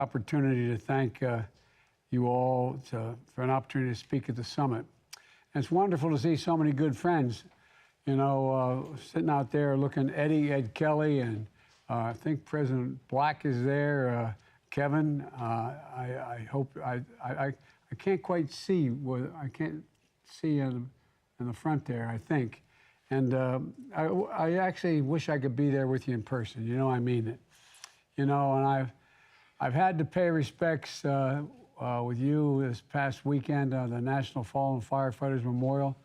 Opportunity to thank you all for an opportunity to speak at the summit. And it's wonderful to see so many good friends, you know, sitting out there looking. Ed Kelly, and I think President Black is there. Kevin, I hope, I can't quite see what I can't see in the front there, I think. And I actually wish I could be there with you in person. You know, I mean it. You know, and I've had to pay respects with you this past weekend on the National Fallen Firefighters Memorial.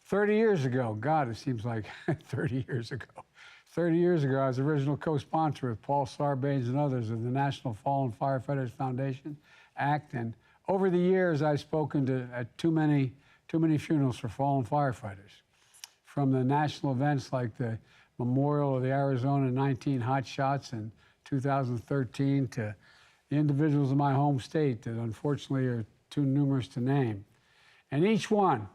30 years ago, God, it seems like 30 years ago. 30 years ago, I was the original co-sponsor with Paul Sarbanes and others of the National Fallen Firefighters Foundation Act. And over the years, I've spoken at too many funerals for fallen firefighters. From the national events like the Memorial of the Arizona 19 Hot Shots in 2013 to the individuals in my home state that unfortunately are too numerous to name. And each one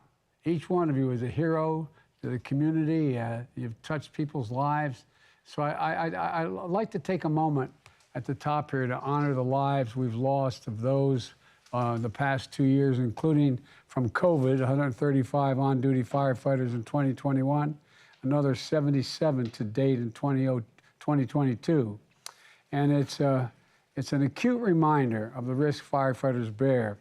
of you is a hero to the community. You've touched people's lives. So I'd like to take a moment at the top here to honor the lives we've lost of those the past 2 years, including from COVID, 135 on-duty firefighters in 2021, another 77 to date in 2022. And it's an acute reminder of the risk firefighters bear,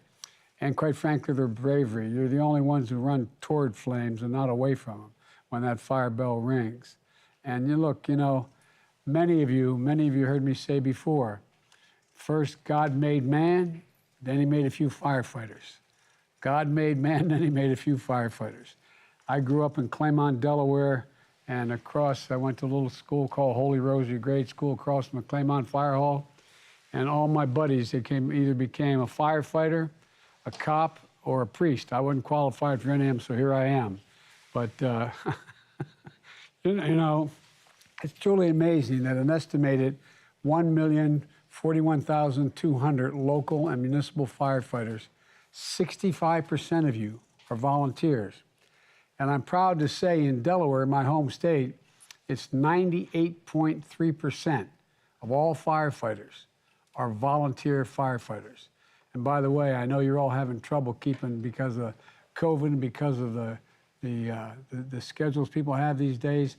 and quite frankly, their bravery. You're the only ones who run toward flames and not away from them when that fire bell rings. And you look, you know, many of you heard me say before, first God made man, then he made a few firefighters. God made man, then he made a few firefighters. I grew up in Claymont, Delaware, and I went to a little school called Holy Rosary Grade School across from the Claymont Fire Hall. And all my buddies, either became a firefighter, a cop, or a priest. I wasn't qualified for any of them, so here I am. But, you know, it's truly amazing that an estimated 1,041,200 local and municipal firefighters, 65% of you are volunteers. And I'm proud to say in Delaware, my home state, it's 98.3% of all firefighters are volunteer firefighters. And by the way, I know you're all having trouble keeping, because of COVID and because of the schedules people have these days,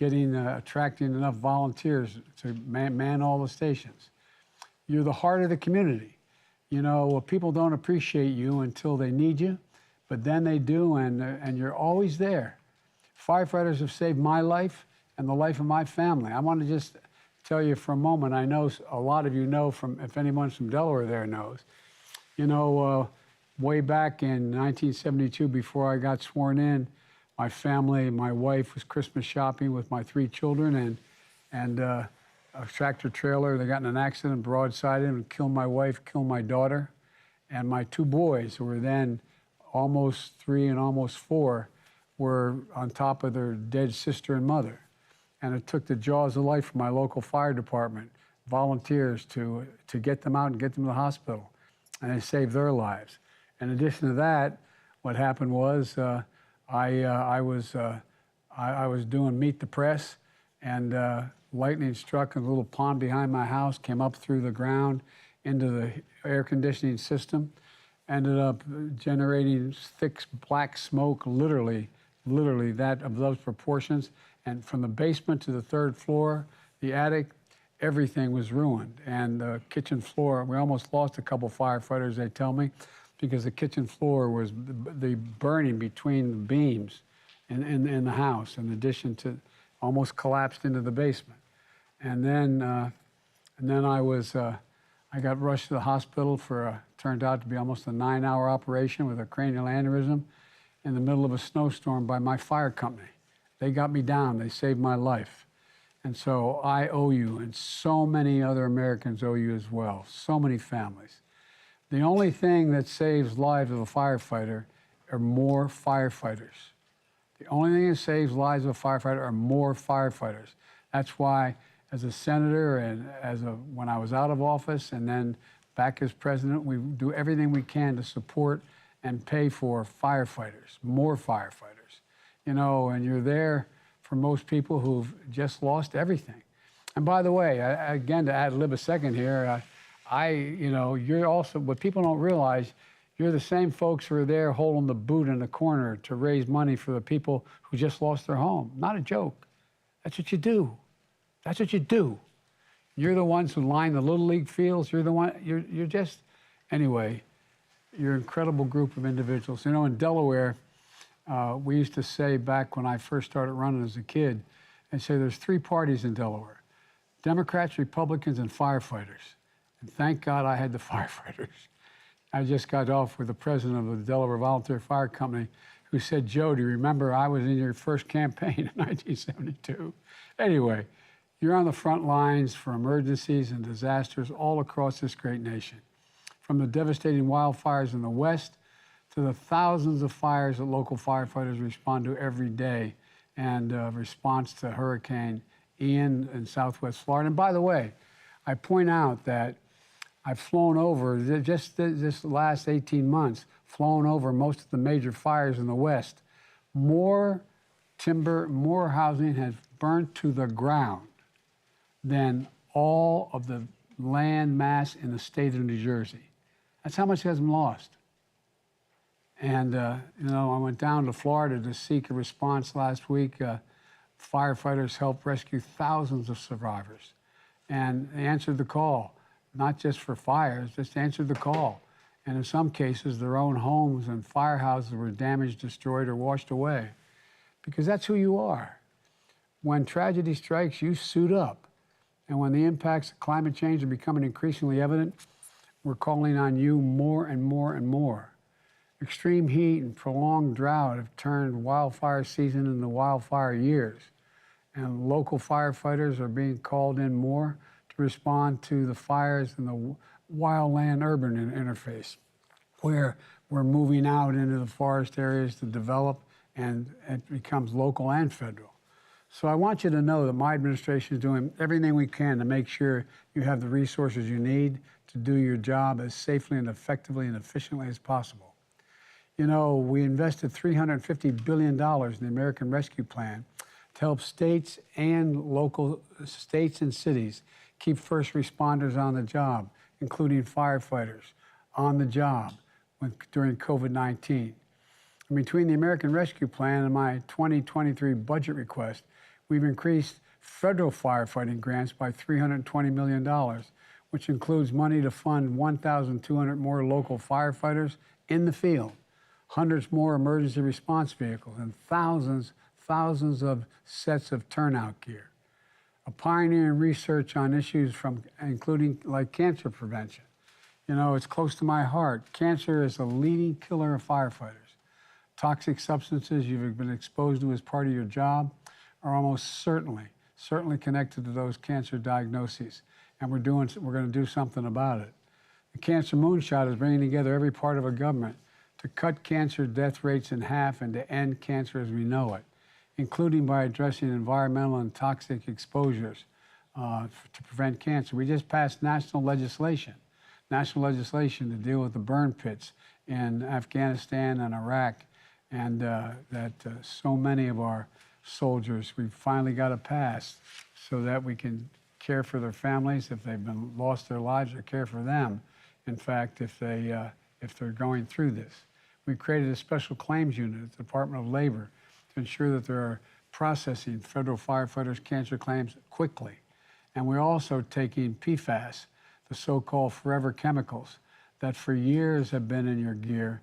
attracting enough volunteers to man all the stations. You're the heart of the community. You know, people don't appreciate you until they need you, but then they do, and you're always there. Firefighters have saved my life and the life of my family. I want to just tell you for a moment, I know a lot of you know, if anyone's from Delaware there knows, you know, way back in 1972, before I got sworn in, my family, my wife was Christmas shopping with my 3 children, and a tractor trailer, they got in an accident, broadsided and killed my wife, killed my daughter, and my 2 boys, who were then almost 3 and almost 4, were on top of their dead sister and mother. And it took the jaws of life from my local fire department, volunteers, to get them out and get them to the hospital. And they saved their lives. In addition to that, what happened was I was doing Meet the Press, and lightning struck a little pond behind my house, came up through the ground into the air conditioning system, ended up generating thick black smoke, literally that of those proportions. And from the basement to the 3rd floor, the attic, everything was ruined. And the kitchen floor, we almost lost a couple firefighters, they tell me, because the kitchen floor was the burning between the beams in the house, in addition to almost collapsed into the basement. And then I got rushed to the hospital for turned out to be almost a 9-hour operation with a cranial aneurysm in the middle of a snowstorm by my fire company. They got me down, they saved my life. And so I owe you, and so many other Americans owe you as well, so many families. The only thing that saves lives of a firefighter are more firefighters. The only thing that saves lives of a firefighter are more firefighters. That's why, as a senator and when I was out of office and then back as president, we do everything we can to support and pay for firefighters, more firefighters. You know, and you're there for most people who've just lost everything. And by the way, again, to ad lib a second here, you're also, what people don't realize, you're the same folks who are there holding the boot in the corner to raise money for the people who just lost their home. Not a joke. That's what you do. That's what you do. You're the ones who line the Little League fields. You're the one, you're just, anyway, you're an incredible group of individuals. You know, in Delaware, we used to say back when I first started running as a kid, and say there's three parties in Delaware: Democrats, Republicans, and firefighters. And thank God I had the firefighters. I just got off with the president of the Delaware Volunteer Fire Company, who said, "Joe, do you remember I was in your first campaign in 1972? Anyway, you're on the front lines for emergencies and disasters all across this great nation. From the devastating wildfires in the West to the thousands of fires that local firefighters respond to every day, and response to Hurricane Ian in Southwest Florida." And by the way, I point out that I've flown over, just this last 18 months, flown over most of the major fires in the West. More timber, more housing has burnt to the ground than all of the land mass in the state of New Jersey. That's how much has been lost. And, I went down to Florida to seek a response last week. Firefighters helped rescue thousands of survivors. And they answered the call, not just for fires, just answered the call. And in some cases, their own homes and firehouses were damaged, destroyed, or washed away. Because that's who you are. When tragedy strikes, you suit up. And when the impacts of climate change are becoming increasingly evident, we're calling on you more and more and more. Extreme heat and prolonged drought have turned wildfire season into wildfire years, and local firefighters are being called in more to respond to the fires in the wildland-urban interface, where we're moving out into the forest areas to develop, and it becomes local and federal. So I want you to know that my administration is doing everything we can to make sure you have the resources you need to do your job as safely and effectively and efficiently as possible. You know, we invested $350 billion in the American Rescue Plan to help states and cities keep first responders on the job, including firefighters, on the job during COVID-19. And between the American Rescue Plan and my 2023 budget request, we've increased federal firefighting grants by $320 million, which includes money to fund 1,200 more local firefighters in the field, hundreds more emergency response vehicles, and thousands of sets of turnout gear. A pioneer in research on issues including like cancer prevention. You know, it's close to my heart. Cancer is a leading killer of firefighters. Toxic substances you've been exposed to as part of your job are almost certainly connected to those cancer diagnoses. And we're going to do something about it. The Cancer Moonshot is bringing together every part of a government to cut cancer death rates in half and to end cancer as we know it, including by addressing environmental and toxic exposures to prevent cancer. We just passed national legislation to deal with the burn pits in Afghanistan and Iraq, and that so many of our soldiers, we finally got it passed so that we can care for their families if they've lost their lives, or care for them, in fact, if they're going through this. We created a special claims unit at the Department of Labor to ensure that they are processing federal firefighters' cancer claims quickly. And we're also taking PFAS, the so-called forever chemicals that for years have been in your gear,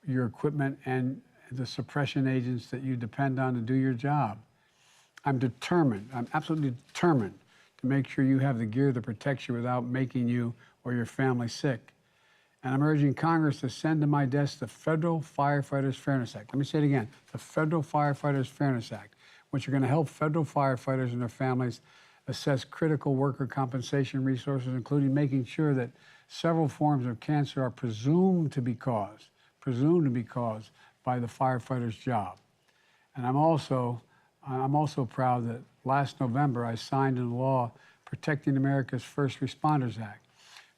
your equipment, and the suppression agents that you depend on to do your job. I'm absolutely determined to make sure you have the gear that protects you without making you or your family sick. And I'm urging Congress to send to my desk the Federal Firefighters Fairness Act. Let me say it again, the Federal Firefighters Fairness Act, which are going to help federal firefighters and their families assess critical worker compensation resources, including making sure that several forms of cancer are presumed to be caused by the firefighter's job. And I'm also proud that last November I signed into law Protecting America's First Responders Act,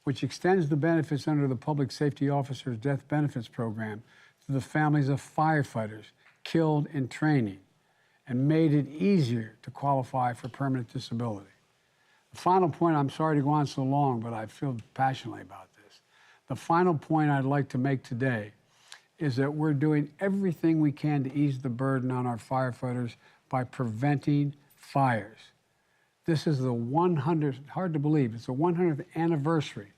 which extends the benefits under the Public Safety Officers Death Benefits Program to the families of firefighters killed in training, and made it easier to qualify for permanent disability. The final point, I'm sorry to go on so long, but I feel passionately about this. The final point I'd like to make today is that we're doing everything we can to ease the burden on our firefighters by preventing fires. This is the 100th, hard to believe, it's the 100th anniversary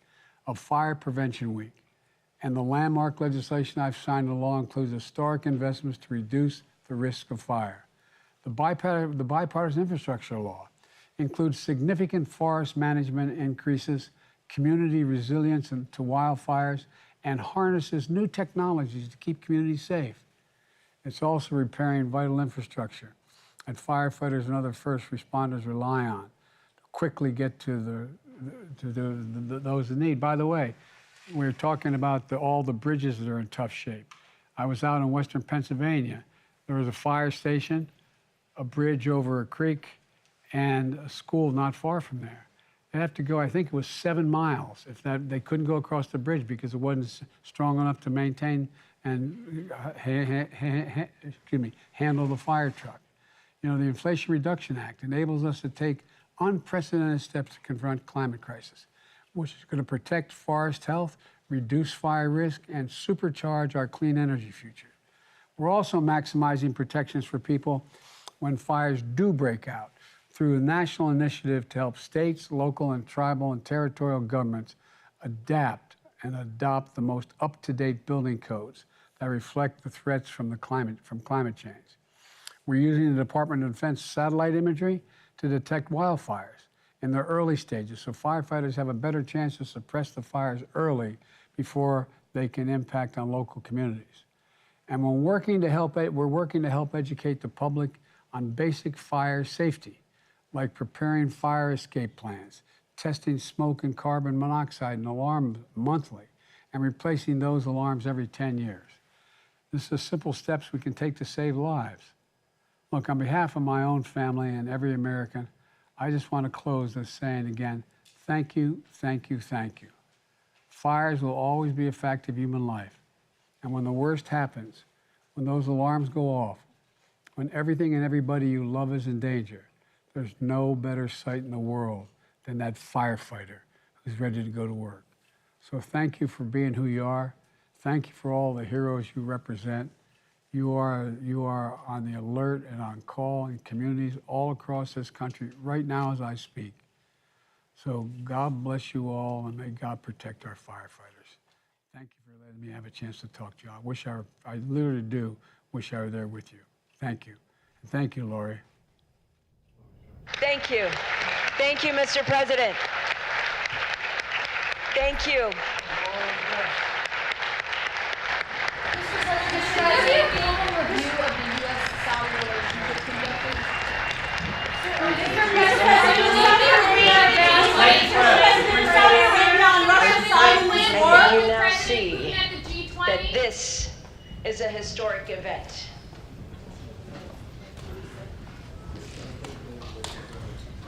of Fire Prevention Week. And the landmark legislation I've signed into law includes historic investments to reduce the risk of fire. The bipartisan infrastructure law includes significant forest management increases, community resilience to wildfires, and harnesses new technologies to keep communities safe. It's also repairing vital infrastructure that firefighters and other first responders rely on to quickly get to those in need. By the way, we're talking about all the bridges that are in tough shape. I was out in western Pennsylvania. There was a fire station, a bridge over a creek, and a school not far from there. They have to go, I think it was 7 miles. They couldn't go across the bridge because it wasn't strong enough to maintain and handle the fire truck. You know, the Inflation Reduction Act enables us to take unprecedented steps to confront climate crisis, which is going to protect forest health, reduce fire risk, and supercharge our clean energy future. We're also maximizing protections for people when fires do break out through a national initiative to help states, local, and tribal and territorial governments adapt and adopt the most up-to-date building codes that reflect the threats from climate change. We're using the Department of Defense satellite imagery to detect wildfires in their early stages, so firefighters have a better chance to suppress the fires early before they can impact on local communities. And we're working to help educate the public on basic fire safety, like preparing fire escape plans, testing smoke and carbon monoxide and alarms monthly, and replacing those alarms every 10 years. This is simple steps we can take to save lives. Look, on behalf of my own family and every American, I just want to close this saying again, thank you, thank you, thank you. Fires will always be a fact of human life. And when the worst happens, when those alarms go off, when everything and everybody you love is in danger, there's no better sight in the world than that firefighter who's ready to go to work. So thank you for being who you are. Thank you for all the heroes you represent. You are on the alert and on call in communities all across this country right now as I speak. So God bless you all, and may God protect our firefighters. Thank you for letting me have a chance to talk to you. I literally do wish I were there with you. Thank you. And thank you, Lori. Thank you. Thank you, Mr. President. Thank you. And you now see that this is a historic event.